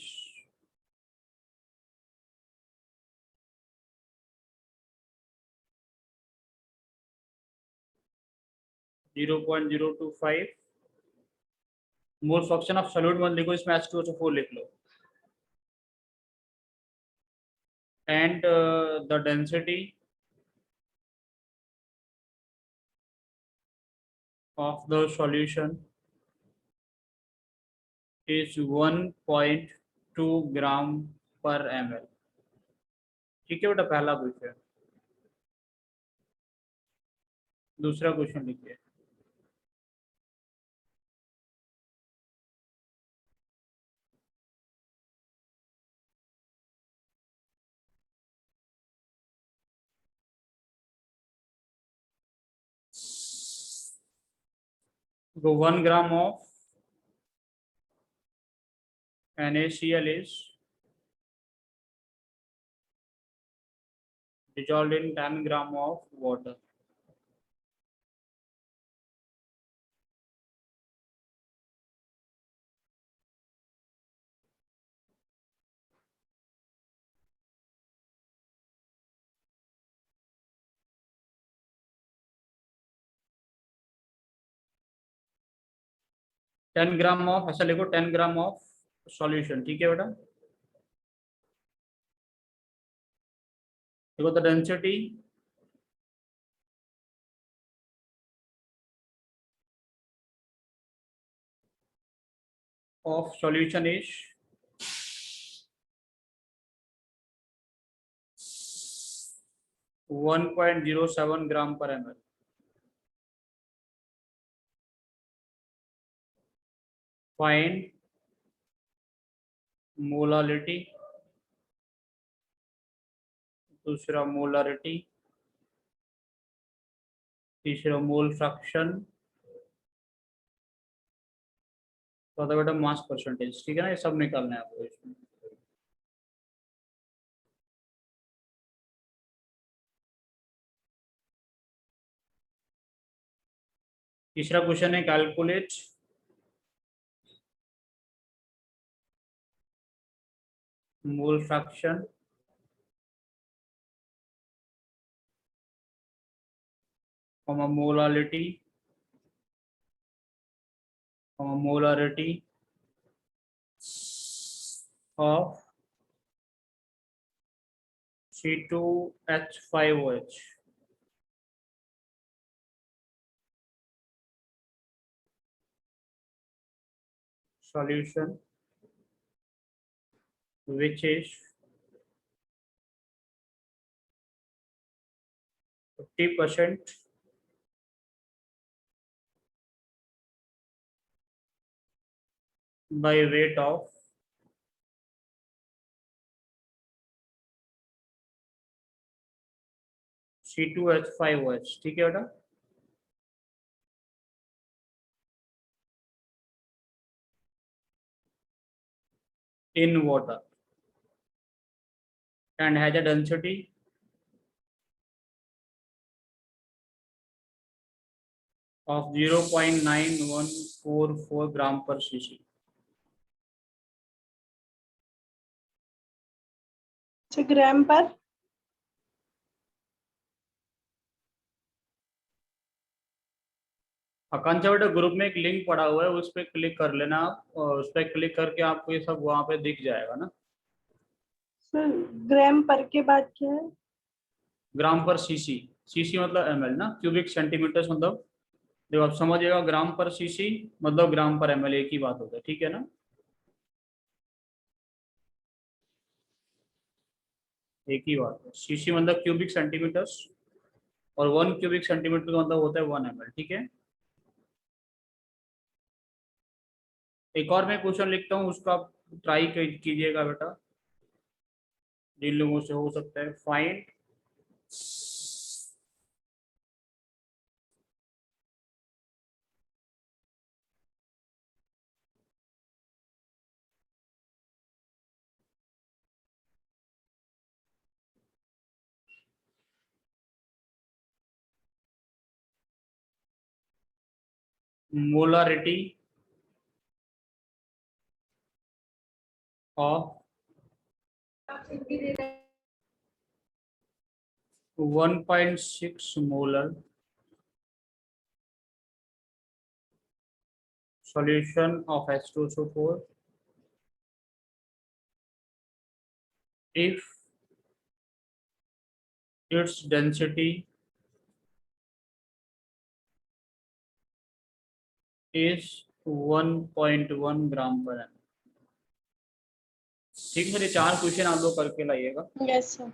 0.025, mole fraction of solute मत लिखो, इसमें H2SO4 लिख लो, and the density of the solution is 1.2 ग्राम पर ml, ठीक है बेटा, पहला क्वेश्चन। दूसरा क्वेश्चन लिखिए, so 1 gram of NaCl is dissolved in 10 gram of water. Ten gram of, ऐसा लिखो 10 ग्राम ऑफ सॉल्यूशन, ठीक है बेटा। देखो the density of solution is 1.07 ग्राम पर ml। फाइंड मोलारिटी, दूसरा मोलारिटी, तीसरा मोल फ्रैक्शन, चौथा बेटा मास परसेंटेज, ठीक है ना, ये सब निकालना है आपको इसमें। तीसरा क्वेश्चन है calculate mole fraction molarity of C2H5OH, solution which is 50% by weight of C2H5OH, ठीक है बेटा। in water and has a density of 0.9144 ग्राम पर cc। ग्राम पर, आकांक्षा बेटा ग्रुप में एक लिंक पड़ा हुआ है, उस पर क्लिक कर लेना आप, और उस पर क्लिक करके आपको ये सब वहां पे दिख जाएगा ना। सर ग्राम पर के बाद क्या है? ग्राम पर सीसी, सीसी मतलब ml ना, क्यूबिक सेंटीमीटर मतलब देखो आप समझिएगा, ग्राम पर सीसी मतलब ग्राम पर एमएल एक ही बात होता है, ठीक है ना। एक ही बात है, सीसी मतलब क्यूबिक सेंटीमीटर्स और 1 क्यूबिक सेंटीमीटर का मतलब होता है 1 ml, ठीक है। एक और मैं क्वेश्चन लिखता हूँ, उसका आप ट्राई कीजिएगा बेटा, जिन लोगों से हो सकता है। Find molarity of 1.6 molar solution of H2SO4 if its density is 1.1 ग्राम पर एम। ठीक है, ये 4 क्वेश्चन आप लोग करके लाइएगा। Yes sir.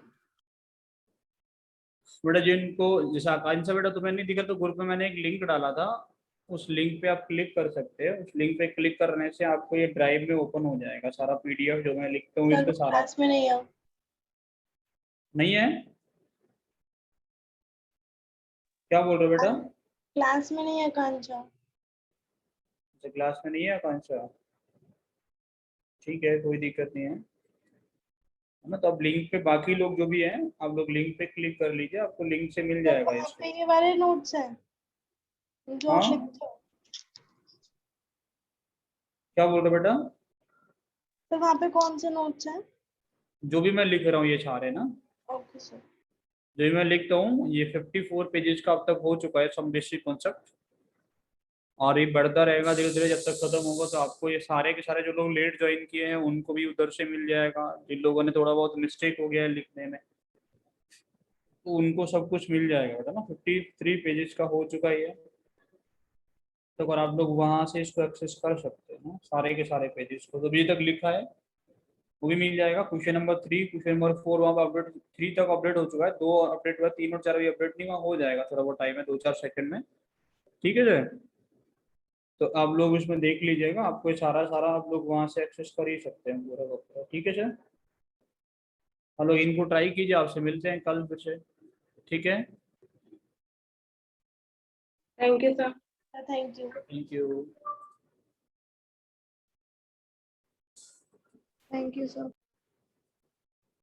बेटा जिनको जैसे आकांक्षा से बेटा तुम्हें नहीं दिखा तो ग्रुप में मैंने एक लिंक डाला था, उस लिंक पे आप क्लिक कर सकते हैं। उस लिंक पे क्लिक करने से आपको ये ड्राइव में ओपन हो जाएगा सारा पीडीएफ जो मैं लिखता हूँ, सर इसमें सारा। क्लास में नहीं है। नहीं है? क्या बोल रहे हो बेटा? क्लास में नहीं है कांचा। क्लास में नहीं है आकांक्षा? ठीक है, कोई दिक्कत नहीं है ना। तो अब लिंक पे बाकी लोग जो भी हैं, आप लोग लिंक पे क्लिक कर लीजिए, आपको लिंक से मिल तो जाएगा वहाँ इसको। पे ये वाले नोट्स हैं जो आप हाँ, लिखते हो। क्या बोल रहे हो बेटा? तो वहाँ पे कौन से नोट्स हैं? जो भी मैं लिख रहा हूँ ये सारे ना, ओके सर। जो भी मैं लिखता हूँ ये 54 पेजेस का अब तक हो चुका है, सम बेसिक कॉन्सेप्ट, और ये बढ़ता रहेगा धीरे धीरे जब तक खत्म होगा। तो आपको ये सारे के सारे जो लोग लेट ज्वाइन किए हैं उनको भी उधर से मिल जाएगा, जिन लोगों ने थोड़ा बहुत मिस्टेक हो गया है लिखने में तो उनको सब कुछ मिल जाएगा बेटा ना। 53 पेजेस का हो चुका है ये। तो अगर आप लोग वहां से इसको एक्सेस कर सकते हैं ना, सारे के सारे पेजेस को, तो अभी तक लिखा है वो भी मिल जाएगा। क्वेश्चन नंबर 3, क्वेश्चन नंबर 4 वहाँ पर अपडेट 3 तक अपडेट हो चुका है, 2 अपडेट हुआ, 3 और 4 अभी अपडेट नहीं हुआ, हो जाएगा, थोड़ा बहुत टाइम है, 2-4 सेकंड में, ठीक है सर। तो आप लोग इसमें देख लीजिएगा, आपको ये सारा सारा आप लोग वहां से एक्सेस कर ही सकते हैं पूरा का पूरा, ठीक है सर। हम लोग इनको ट्राई कीजिए, आपसे मिलते हैं कल फिर से, ठीक है। Thank you sir. Thank you. Thank you. Thank you sir.